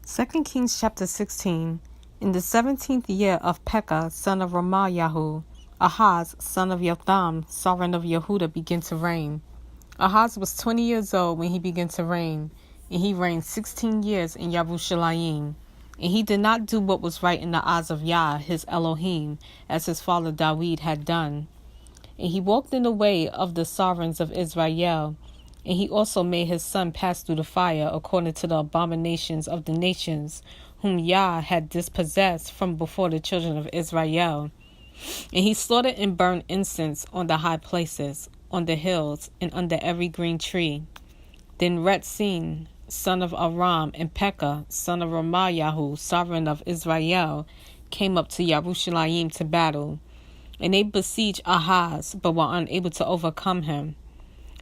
2 Kings chapter 16. In the 17th year of Pekah, son of Ramalyahu, Ahaz, son of Jotham, sovereign of Yehuda, began to reign. Ahaz was 20 years old when he began to reign, and he reigned 16 years in Yerushalayim. And he did not do what was right in the eyes of Yah, his Elohim, as his father David had done. And he walked in the way of the sovereigns of Israel, and he also made his son pass through the fire according to the abominations of the nations, whom Yah had dispossessed from before the children of Israel. And he slaughtered and burned incense on the high places, on the hills, and under every green tree. Then Retzin, son of Aram, and Pekah, son of Ramalyahu, sovereign of Israel, came up to Yerushalayim to battle. And they besieged Ahaz, but were unable to overcome him.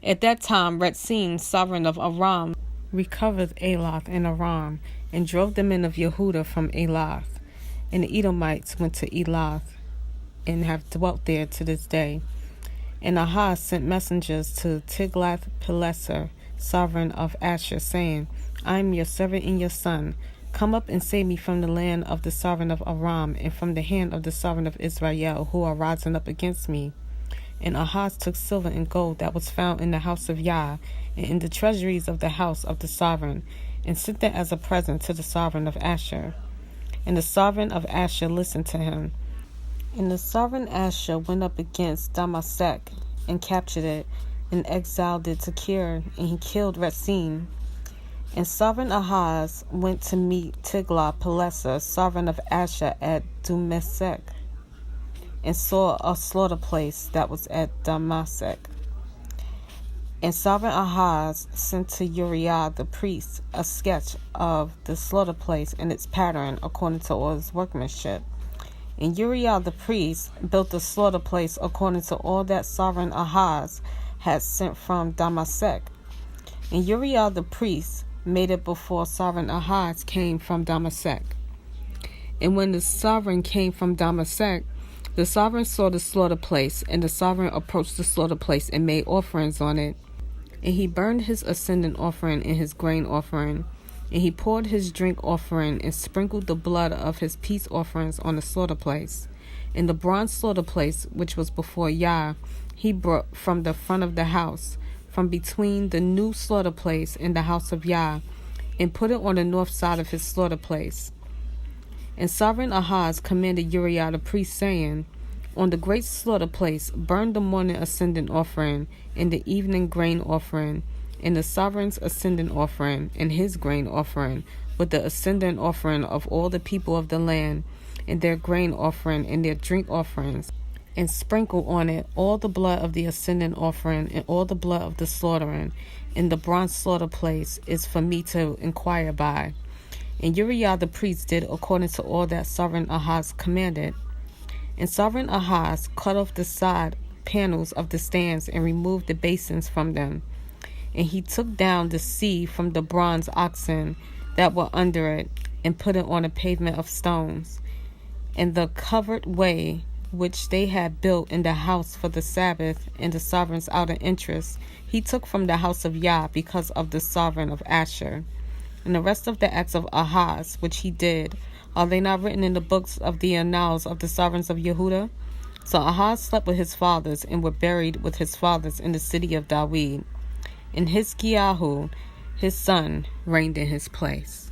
At that time, Retzin, sovereign of Aram, recovered Elath and Aram, and drove the men of Yehuda from Elath. And the Edomites went to Elath, and have dwelt there to this day. And Ahaz sent messengers to Tiglath-Pileser, sovereign of Asher, saying, I am your servant and your son. Come up and save me from the land of the sovereign of Aram, and from the hand of the sovereign of Israel, who are rising up against me. And Ahaz took silver and gold that was found in the house of Yah, and in the treasuries of the house of the sovereign, and sent it as a present to the sovereign of Asher. And the sovereign of Asher listened to him. And the sovereign Asher went up against Damasek, and captured it, and exiled it to Kir, and he killed Retzin. And sovereign Ahaz went to meet Tiglath-Pileser, sovereign of Asher, at Damasek, and saw a slaughter place that was at Damasek. And sovereign Ahaz sent to Uriah the priest a sketch of the slaughter place and its pattern according to all its workmanship. And Uriah the priest built the slaughter place according to all that sovereign Ahaz had sent from Damasek. And Uriah the priest made it before sovereign Ahaz came from Damasek. And when the sovereign came from Damasek, the sovereign saw the slaughter place, and the sovereign approached the slaughter place and made offerings on it. And he burned his ascendant offering and his grain offering, and he poured his drink offering and sprinkled the blood of his peace offerings on the slaughter place. And the bronze slaughter place, which was before Yah, he brought from the front of the house, from between the new slaughter place and the house of Yah, and put it on the north side of his slaughter place. And sovereign Ahaz commanded Uriah the priest, saying, On the great slaughter place burn the morning ascendant offering, and the evening grain offering, and the sovereign's ascendant offering, and his grain offering, with the ascendant offering of all the people of the land, and their grain offering, and their drink offerings, and sprinkle on it all the blood of the ascendant offering, and all the blood of the slaughtering. And the bronze slaughter place is for me to inquire by. And Uriah the priest did according to all that sovereign Ahaz commanded. And sovereign Ahaz cut off the side panels of the stands and removed the basins from them. And he took down the sea from the bronze oxen that were under it, and put it on a pavement of stones. And the covered way which they had built in the house for the Sabbath and the sovereign's outer interest, he took from the house of Yah because of the sovereign of Asher. And the rest of the acts of Ahaz, which he did, are they not written in the books of the annals of the sovereigns of Yehuda? So Ahaz slept with his fathers, and were buried with his fathers in the city of David. And Hizkiyahu, his son, reigned in his place.